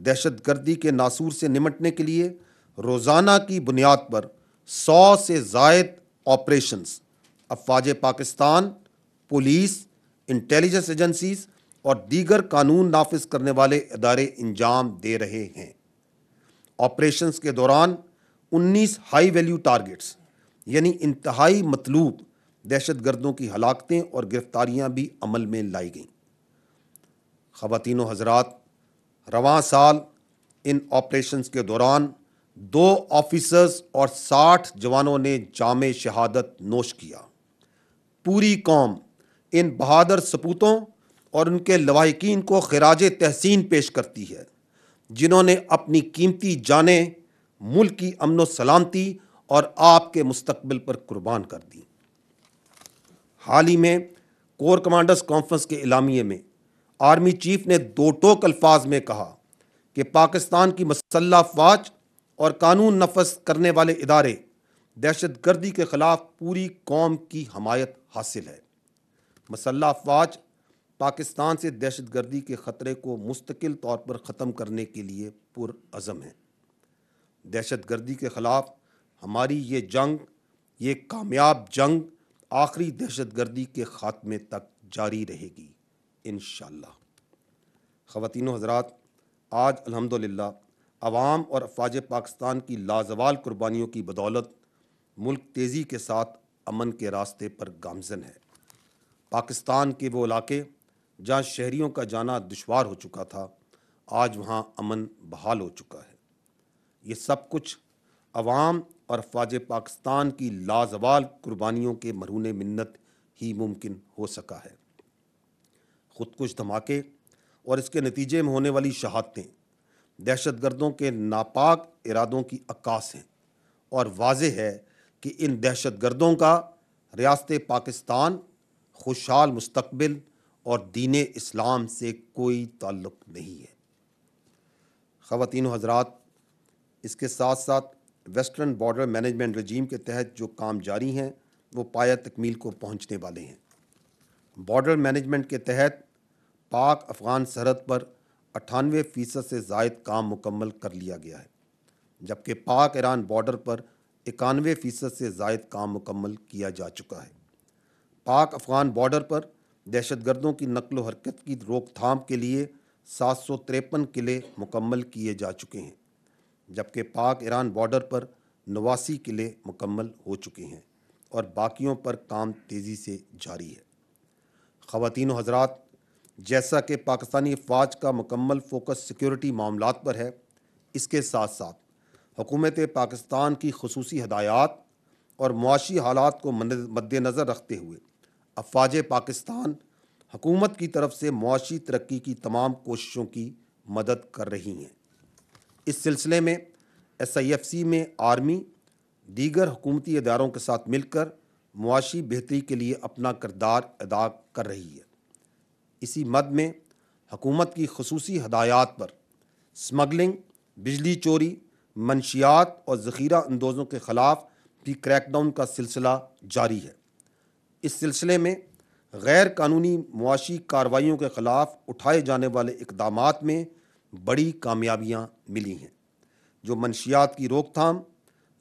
دہشت گردی کے ناسور سے نمٹنے کے لیے روزانہ کی بنیاد پر 100 سے زائد آپریشنز افواج پاکستان، پولیس، انٹیلیجنس ایجنسیز اور دیگر قانون نافذ کرنے والے ادارے انجام دے رہے ہیں۔ آپریشنز کے دوران 19 ہائی ویلیو ٹارگٹس یعنی انتہائی مطلوب دہشت گردوں کی ہلاکتیں اور گرفتاریاں بھی عمل میں لائی گئیں۔ خواتین و حضرات، رواں سال ان آپریشنز کے دوران 2 آفیسرز اور 60 جوانوں نے جام شہادت نوش کیا۔ پوری قوم ان بہادر سپوتوں اور ان کے لواحقین کو خراج تحسین پیش کرتی ہے، جنہوں نے اپنی قیمتی جانیں ملک کی امن و سلامتی اور آپ کے مستقبل پر قربان کر دیں۔ حال ہی میں کور کمانڈرز کانفرنس کے اعلامیے میں آرمی چیف نے 2 ٹوک الفاظ میں کہا کہ پاکستان کی مسلح افواج اور قانون نافذ کرنے والے ادارے دہشت گردی کے خلاف پوری قوم کی حمایت حاصل ہے۔ مسلح افواج پاکستان سے دہشت گردی کے خطرے کو مستقل طور پر ختم کرنے کے لیے پرعزم ہیں۔ دہشت گردی کے خلاف ہماری یہ جنگ، یہ کامیاب جنگ آخری دہشت گردی کے خاتمے تک جاری رہے گی انشاءاللہ۔ خواتین و حضرات، آج الحمدللہ عوام اور افواج پاکستان کی لازوال قربانیوں کی بدولت ملک تیزی کے ساتھ امن کے راستے پر گامزن ہے۔ پاکستان کے وہ علاقے جہاں شہریوں کا جانا دشوار ہو چکا تھا، آج وہاں امن بحال ہو چکا ہے۔ یہ سب کچھ عوام اور افواج پاکستان کی لازوال قربانیوں کے مرہون منت ہی ممکن ہو سکا ہے۔ خودکش دھماکے اور اس کے نتیجے میں ہونے والی شہادتیں دہشت گردوں کے ناپاک ارادوں کی عکاس ہیں، اور واضح ہے کہ ان دہشت گردوں کا ریاست پاکستان، خوشحال مستقبل اور دین اسلام سے کوئی تعلق نہیں ہے۔ خواتین و حضرات، اس کے ساتھ ساتھ ویسٹرن بارڈر مینجمنٹ رجیم کے تحت جو کام جاری ہیں وہ پایہ تکمیل کو پہنچنے والے ہیں۔ بارڈر مینجمنٹ کے تحت پاک افغان سرحد پر 98% سے زائد کام مکمل کر لیا گیا ہے، جبکہ پاک ایران بارڈر پر 91% سے زائد کام مکمل کیا جا چکا ہے۔ پاک افغان بارڈر پر دہشت گردوں کی نقل و حرکت کی روک تھام کے لیے 753 قلعے مکمل کیے جا چکے ہیں، جبکہ پاک ایران بارڈر پر 89 قلعے مکمل ہو چکے ہیں اور باقیوں پر کام تیزی سے جاری ہے۔ خواتین و حضرات، جیسا کہ پاکستانی افواج کا مکمل فوکس سیکیورٹی معاملات پر ہے، اس کے ساتھ ساتھ حکومت پاکستان کی خصوصی ہدایات اور معاشی حالات کو مد نظر رکھتے ہوئے افواج پاکستان حکومت کی طرف سے معاشی ترقی کی تمام کوششوں کی مدد کر رہی ہیں۔ اس سلسلے میں SIFC میں آرمی دیگر حکومتی اداروں کے ساتھ مل کر معاشی بہتری کے لیے اپنا کردار ادا کر رہی ہے۔ اسی مد میں حکومت کی خصوصی ہدایات پر سمگلنگ، بجلی چوری، منشیات اور ذخیرہ اندوزوں کے خلاف بھی کریک ڈاؤن کا سلسلہ جاری ہے۔ اس سلسلے میں غیر قانونی معاشی کارروائیوں کے خلاف اٹھائے جانے والے اقدامات میں بڑی کامیابیاں ملی ہیں، جو منشیات کی روک تھام،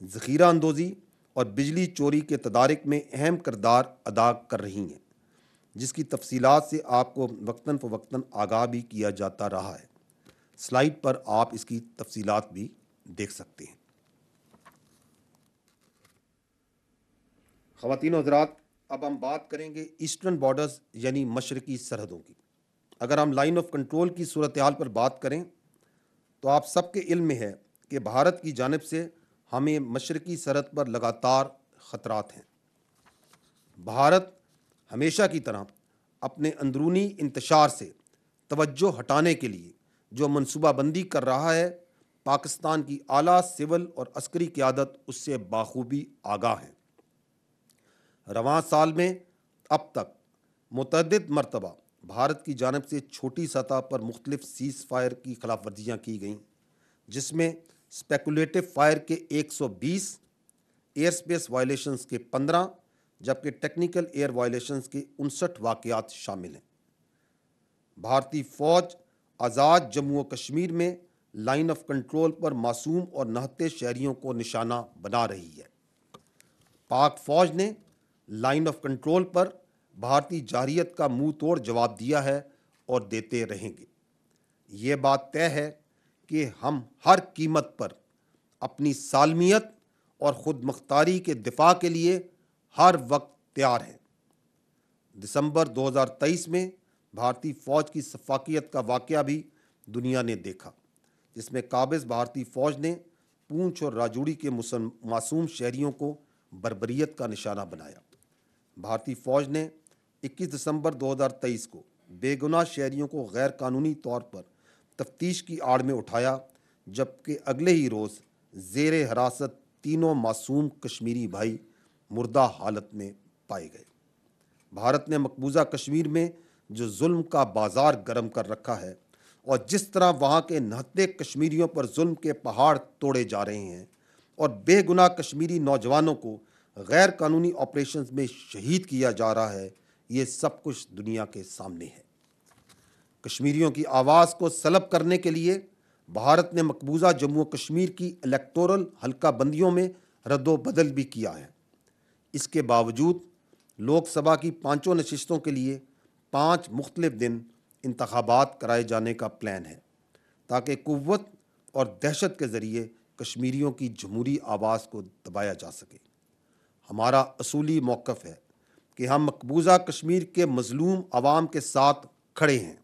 ذخیرہ اندوزی اور بجلی چوری کے تدارک میں اہم کردار ادا کر رہی ہیں، جس کی تفصیلات سے آپ کو وقتاً فوقتاً آگاہ بھی کیا جاتا رہا ہے۔ سلائیڈ پر آپ اس کی تفصیلات بھی دیکھ سکتے ہیں۔ خواتین و حضرات، اب ہم بات کریں گے ایسٹرن بارڈرز یعنی مشرقی سرحدوں کی۔ اگر ہم لائن آف کنٹرول کی صورتحال پر بات کریں تو آپ سب کے علم میں ہے کہ بھارت کی جانب سے ہمیں مشرقی سرحد پر لگاتار خطرات ہیں۔ بھارت ہمیشہ کی طرح اپنے اندرونی انتشار سے توجہ ہٹانے کے لیے جو منصوبہ بندی کر رہا ہے، پاکستان کی اعلیٰ سول اور عسکری قیادت اس سے بخوبی آگاہ ہے۔ رواں سال میں اب تک متعدد مرتبہ بھارت کی جانب سے چھوٹی سطح پر مختلف سیز فائر کی خلاف ورزیاں کی گئیں، جس میں اسپیکولیٹو فائر کے 120، ایئر سپیس وائلیشنز کے 15، جبکہ ٹیکنیکل ایئر وائلیشنز کے 59 واقعات شامل ہیں۔ بھارتی فوج آزاد جموں و کشمیر میں لائن آف کنٹرول پر معصوم اور نہتے شہریوں کو نشانہ بنا رہی ہے۔ پاک فوج نے لائن آف کنٹرول پر بھارتی جارحیت کا منہ توڑ جواب دیا ہے اور دیتے رہیں گے۔ یہ بات طے ہے کہ ہم ہر قیمت پر اپنی سالمیت اور خود مختاری کے دفاع کے لیے ہر وقت تیار ہیں۔ دسمبر 2023 میں بھارتی فوج کی شفافیت کا واقعہ بھی دنیا نے دیکھا، جس میں قابض بھارتی فوج نے پونچھ اور راجوری کے معصوم شہریوں کو بربریت کا نشانہ بنایا۔ بھارتی فوج نے 21 دسمبر 2023 کو بے گناہ شہریوں کو غیر قانونی طور پر تفتیش کی آڑ میں اٹھایا، جبکہ اگلے ہی روز زیر حراست تینوں معصوم کشمیری بھائی مردہ حالت میں پائے گئے۔ بھارت نے مقبوضہ کشمیر میں جو ظلم کا بازار گرم کر رکھا ہے اور جس طرح وہاں کے نہتے کشمیریوں پر ظلم کے پہاڑ توڑے جا رہے ہیں اور بے گناہ کشمیری نوجوانوں کو غیر قانونی آپریشنز میں شہید کیا جا رہا ہے، یہ سب کچھ دنیا کے سامنے ہے۔ کشمیریوں کی آواز کو سلب کرنے کے لیے بھارت نے مقبوضہ جموں و کشمیر کی الیکٹورل حلقہ بندیوں میں رد و بدل بھی کیا ہے۔ اس کے باوجود لوک سبھا کی 5 نشستوں کے لیے 5 مختلف دن انتخابات کرائے جانے کا پلان ہے، تاکہ قوت اور دہشت کے ذریعے کشمیریوں کی جمہوری آواز کو دبایا جا سکے۔ ہمارا اصولی موقف ہے کہ ہم مقبوضہ کشمیر کے مظلوم عوام کے ساتھ کھڑے ہیں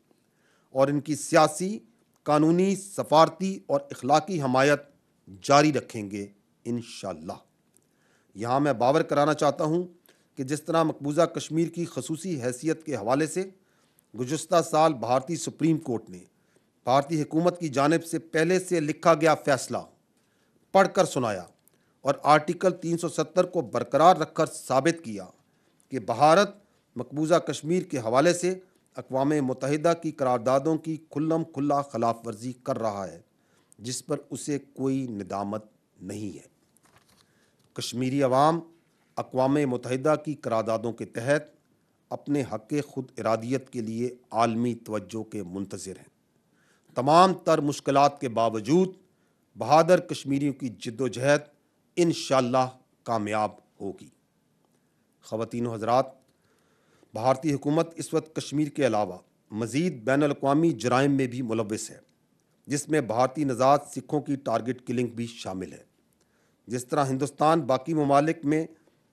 اور ان کی سیاسی، قانونی، سفارتی اور اخلاقی حمایت جاری رکھیں گے انشاءاللہ۔ یہاں میں باور کرانا چاہتا ہوں کہ جس طرح مقبوضہ کشمیر کی خصوصی حیثیت کے حوالے سے گزشتہ سال بھارتی سپریم کورٹ نے بھارتی حکومت کی جانب سے پہلے سے لکھا گیا فیصلہ پڑھ کر سنایا اور آرٹیکل 370 کو برقرار رکھ کر ثابت کیا کہ بھارت مقبوضہ کشمیر کے حوالے سے اقوام متحدہ کی قراردادوں کی کھلم کھلا خلاف ورزی کر رہا ہے، جس پر اسے کوئی ندامت نہیں ہے۔ کشمیری عوام اقوام متحدہ کی قراردادوں کے تحت اپنے حق خود ارادیت کے لیے عالمی توجہ کے منتظر ہیں۔ تمام تر مشکلات کے باوجود بہادر کشمیریوں کی جد و جہد انشاءاللہ کامیاب ہوگی۔ خواتین و حضرات، بھارتی حکومت اس وقت کشمیر کے علاوہ مزید بین الاقوامی جرائم میں بھی ملوث ہے، جس میں بھارتی نژاد سکھوں کی ٹارگٹ کلنگ بھی شامل ہے۔ جس طرح ہندوستان باقی ممالک میں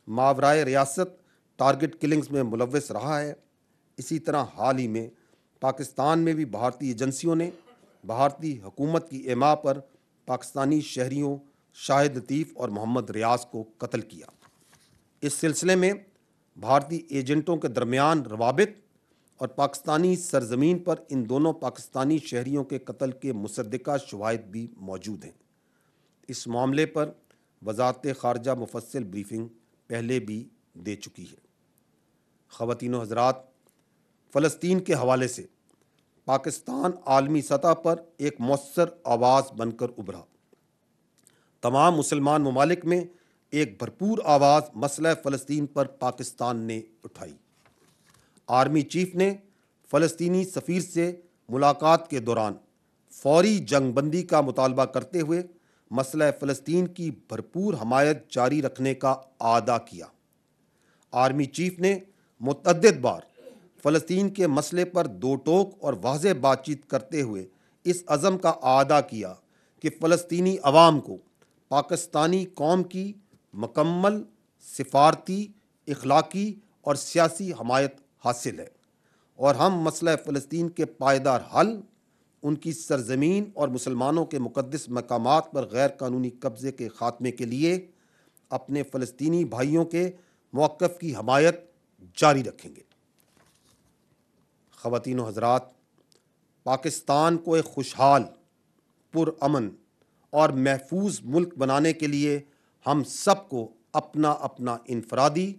ماورائے ریاست ٹارگٹ کلنگز میں ملوث رہا ہے، اسی طرح حال ہی میں پاکستان میں بھی بھارتی ایجنسیوں نے بھارتی حکومت کی اعماء پر پاکستانی شہریوں شاہد لطیف اور محمد ریاض کو قتل کیا۔ اس سلسلے میں بھارتی ایجنٹوں کے درمیان روابط اور پاکستانی سرزمین پر ان دونوں پاکستانی شہریوں کے قتل کے مصدقہ شواہد بھی موجود ہیں۔ اس معاملے پر وزارت خارجہ مفصل بریفنگ پہلے بھی دے چکی ہے۔ خواتین و حضرات، فلسطین کے حوالے سے پاکستان عالمی سطح پر ایک مؤثر آواز بن کر ابھرا۔ تمام مسلمان ممالک میں ایک بھرپور آواز مسئلہ فلسطین پر پاکستان نے اٹھائی۔ آرمی چیف نے فلسطینی سفیر سے ملاقات کے دوران فوری جنگ بندی کا مطالبہ کرتے ہوئے مسئلہ فلسطین کی بھرپور حمایت جاری رکھنے کا اعادہ کیا۔ آرمی چیف نے متعدد بار فلسطین کے مسئلے پر دو ٹوک اور واضح بات چیت کرتے ہوئے اس عزم کا اعادہ کیا کہ فلسطینی عوام کو پاکستانی قوم کی مکمل سفارتی، اخلاقی اور سیاسی حمایت حاصل ہے اور ہم مسئلہ فلسطین کے پائیدار حل، ان کی سرزمین اور مسلمانوں کے مقدس مقامات پر غیر قانونی قبضے کے خاتمے کے لیے اپنے فلسطینی بھائیوں کے موقف کی حمایت جاری رکھیں گے۔ خواتین و حضرات، پاکستان کو ایک خوشحال، پرامن اور محفوظ ملک بنانے کے لیے ہم سب کو اپنا اپنا انفرادی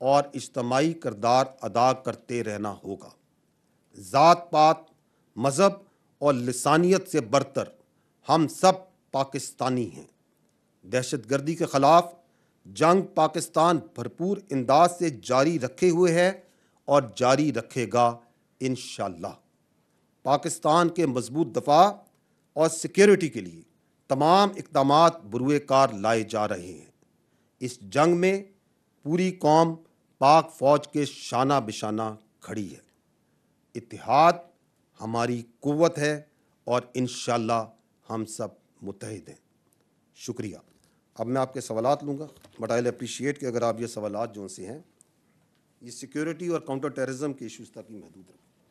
اور اجتماعی کردار ادا کرتے رہنا ہوگا۔ ذات پات، مذہب اور لسانیت سے برتر ہم سب پاکستانی ہیں۔ دہشت گردی کے خلاف جنگ پاکستان بھرپور انداز سے جاری رکھے ہوئے ہے اور جاری رکھے گا انشاءاللہ۔ پاکستان کے مضبوط دفاع اور سیکیورٹی کے لیے تمام اقدامات بروئے کار لائے جا رہے ہیں۔ اس جنگ میں پوری قوم پاک فوج کے شانہ بشانہ کھڑی ہے۔ اتحاد ہماری قوت ہے اور انشاءاللہ ہم سب متحد ہیں۔ شکریہ۔ اب میں آپ کے سوالات لوں گا، بٹ آئی اپریشیٹ کہ اگر آپ یہ سوالات جو سے ہیں یہ سیکیورٹی اور کاؤنٹر ٹیررزم کے ایشوز تک ہی محدود رکھیں۔